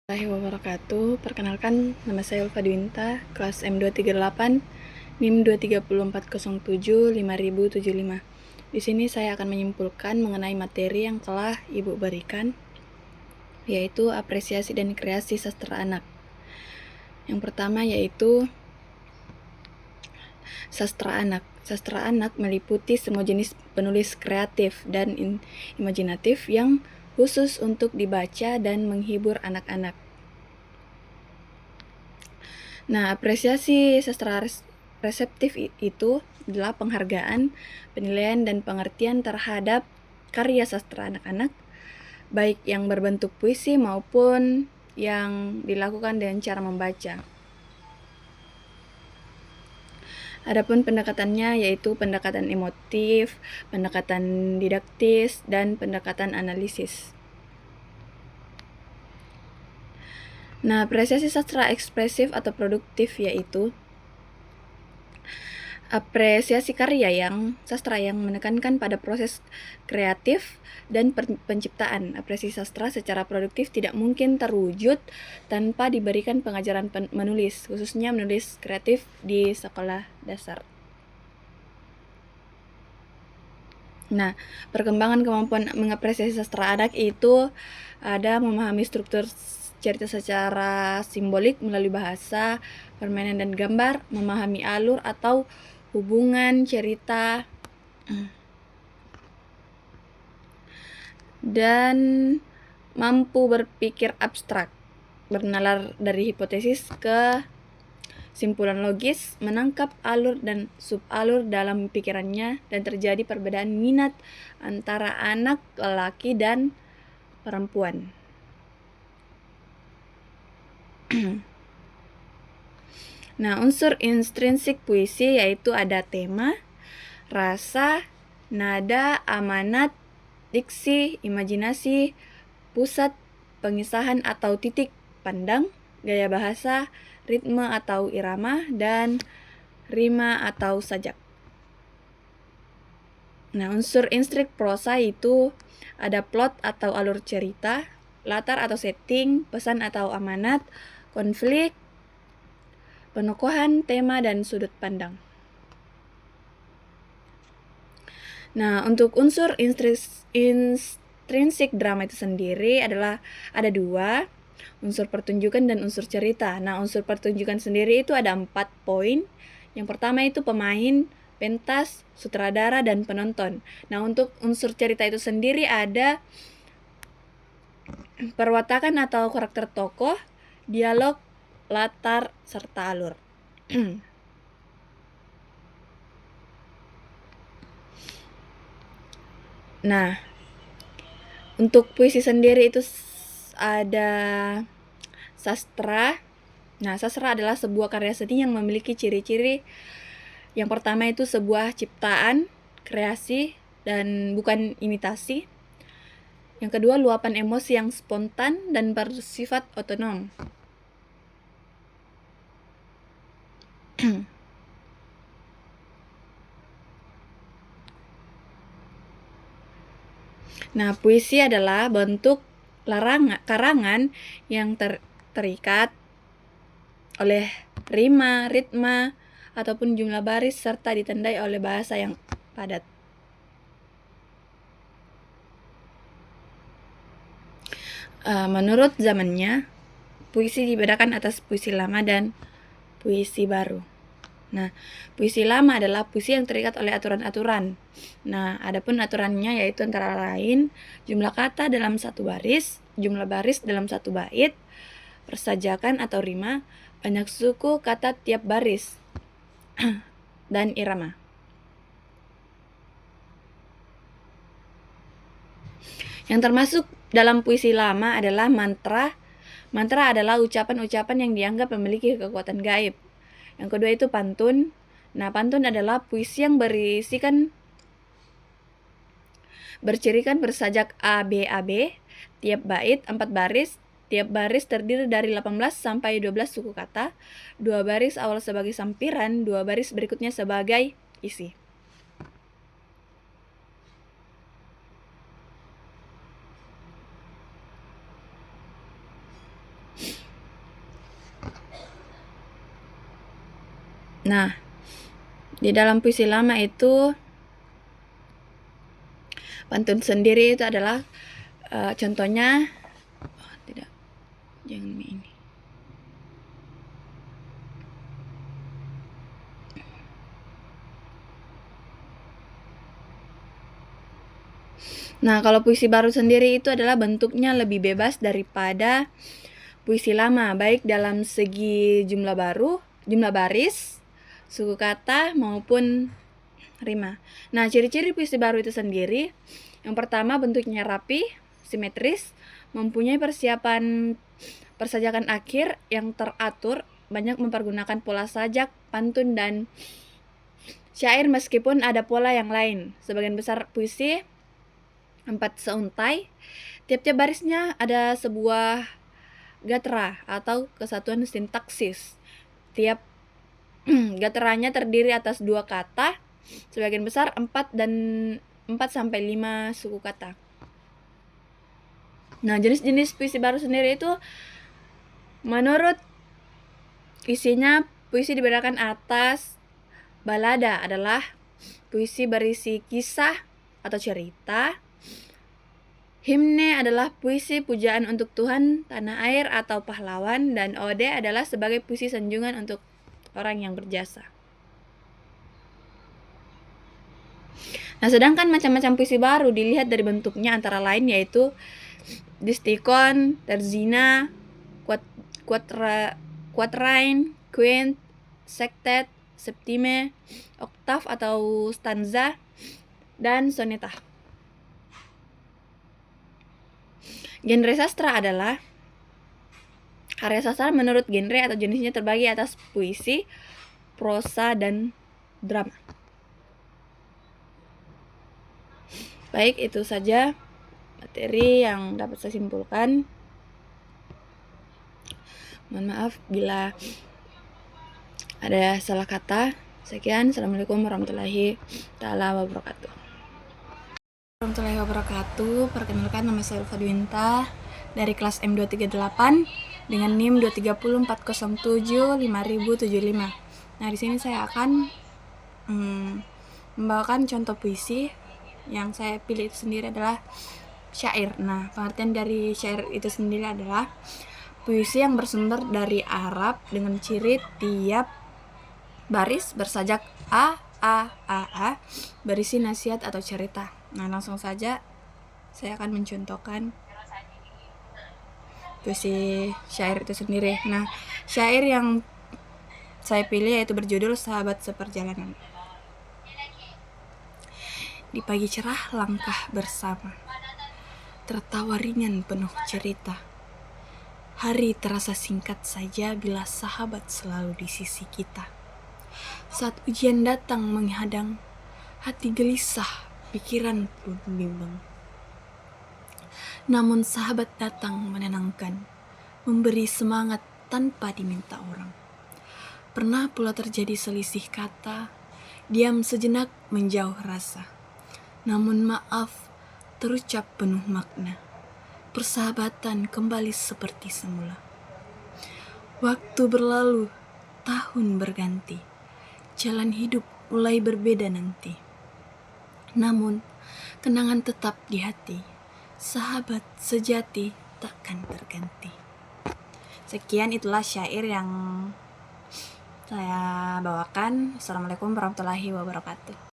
Warahmatullahi wabarakatuh. Perkenalkan, nama saya Ulfa Dwinta, kelas M238, NIM 234075075. Di sini saya akan menyimpulkan mengenai materi yang telah Ibu berikan, yaitu apresiasi dan kreasi sastra anak. Yang pertama yaitu sastra anak. Sastra anak meliputi semua jenis penulis kreatif dan imajinatif yang khusus untuk dibaca dan menghibur anak-anak. Nah, apresiasi sastra reseptif itu adalah penghargaan, penilaian, dan pengertian terhadap karya sastra anak-anak, baik yang berbentuk puisi maupun yang dilakukan dengan cara membaca. Adapun pendekatannya yaitu pendekatan emotif, pendekatan didaktis, dan pendekatan analisis. Nah, apresiasi sastra ekspresif atau produktif yaitu apresiasi karya sastra yang menekankan pada proses kreatif dan penciptaan. Apresiasi sastra secara produktif tidak mungkin terwujud tanpa diberikan pengajaran menulis, khususnya menulis kreatif di sekolah dasar. Nah, perkembangan kemampuan mengapresiasi sastra anak itu ada memahami struktur cerita secara simbolik melalui bahasa, permainan, dan gambar, memahami alur atau hubungan cerita, dan mampu berpikir abstrak, bernalar dari hipotesis ke simpulan logis, menangkap alur dan subalur dalam pikirannya, dan terjadi perbedaan minat antara anak lelaki dan perempuan. Nah, unsur intrinsik puisi yaitu ada tema, rasa, nada, amanat, diksi, imajinasi, pusat pengisahan atau titik pandang, gaya bahasa, ritme atau irama, dan rima atau sajak. Nah, unsur intrinsik prosa itu ada plot atau alur cerita, latar atau setting, pesan atau amanat, konflik, penokohan, tema, dan sudut pandang. Nah, untuk unsur intrinsik drama itu sendiri adalah ada dua, unsur pertunjukan dan unsur cerita. Nah, unsur pertunjukan sendiri itu ada 4 poin. Yang pertama itu pemain, pentas, sutradara, dan penonton. Nah, untuk unsur cerita itu sendiri ada perwatakan atau karakter tokoh, dialog, latar, serta alur. Nah, untuk puisi sendiri itu ada sastra. Nah, sastra adalah sebuah karya seni yang memiliki ciri-ciri. Yang pertama itu sebuah ciptaan, kreasi, dan bukan imitasi. Yang kedua, luapan emosi yang spontan dan bersifat otonom. Nah, puisi adalah bentuk karangan yang terikat oleh rima, ritma, ataupun jumlah baris serta ditandai oleh bahasa yang padat. Menurut zamannya, puisi dibedakan atas puisi lama dan puisi baru. Nah, puisi lama adalah puisi yang terikat oleh aturan-aturan. Nah, adapun aturannya yaitu antara lain jumlah kata dalam satu baris, jumlah baris dalam satu bait, persajakan atau rima, banyak suku kata tiap baris, dan irama. Yang termasuk dalam puisi lama adalah mantra. Mantra adalah ucapan-ucapan yang dianggap memiliki kekuatan gaib. Yang kedua itu pantun. Nah, pantun adalah puisi yang bercirikan bersajak ABAB, tiap bait 4 baris, tiap baris terdiri dari 18 sampai 12 suku kata, 2 baris awal sebagai sampiran, 2 baris berikutnya sebagai isi. Nah, di dalam puisi lama itu pantun sendiri itu adalah contohnya tidak, jangan ini. Nah, kalau puisi baru sendiri itu adalah bentuknya lebih bebas daripada puisi lama, baik dalam segi jumlah baris, suku kata maupun rima. Nah, ciri-ciri puisi baru itu sendiri, yang pertama bentuknya rapi, simetris, mempunyai persajakan akhir yang teratur, banyak mempergunakan pola sajak, pantun, dan syair meskipun ada pola yang lain. Sebagian besar puisi 4 seuntai, tiap-tiap barisnya ada sebuah gatra atau kesatuan sintaksis. Tiap gatranya terdiri atas 2 kata, sebagian besar 4 sampai 5 suku kata. Nah, jenis-jenis puisi baru sendiri itu menurut isinya, puisi dibedakan atas balada adalah puisi berisi kisah atau cerita. Himne adalah puisi pujaan untuk Tuhan, tanah air, atau pahlawan, dan ode adalah sebagai puisi sanjungan untuk orang yang berjasa. Nah, sedangkan macam-macam puisi baru dilihat dari bentuknya antara lain yaitu distikon, terzina, quatrain, quint, sektet, septime, oktav atau stanza, dan soneta. Genre sastra adalah karya sastra menurut genre atau jenisnya terbagi atas puisi, prosa, dan drama. Baik, itu saja materi yang dapat saya simpulkan. Mohon maaf bila ada salah kata. Sekian, Assalamualaikum warahmatullahi wabarakatuh. Warahmatullahi wabarakatuh. Perkenalkan, nama saya Ulfa Dwinta dari kelas M238 dengan NIM 2304075.075. Nah, di sini saya akan membawakan contoh puisi. Yang saya pilih itu sendiri adalah syair. Nah, pengertian dari syair itu sendiri adalah puisi yang bersumber dari Arab dengan ciri tiap baris bersajak a, berisi nasihat atau cerita. Nah, langsung saja saya akan mencontohkan puisi syair itu sendiri. Nah, syair yang saya pilih yaitu berjudul Sahabat Seperjalanan. Di pagi cerah langkah bersama, tertawa ringan penuh cerita. Hari terasa singkat saja bila sahabat selalu di sisi kita. Saat ujian datang menghadang, hati gelisah, pikiran pun bimbang. Namun sahabat datang menenangkan, memberi semangat tanpa diminta orang. Pernah pula terjadi selisih kata, diam sejenak menjauh rasa. Namun maaf terucap penuh makna. Persahabatan kembali seperti semula. Waktu berlalu, tahun berganti. Jalan hidup mulai berbeda nanti. Namun, kenangan tetap di hati. Sahabat sejati takkan terganti. Sekian, itulah syair yang saya bawakan. Assalamualaikum warahmatullahi wabarakatuh.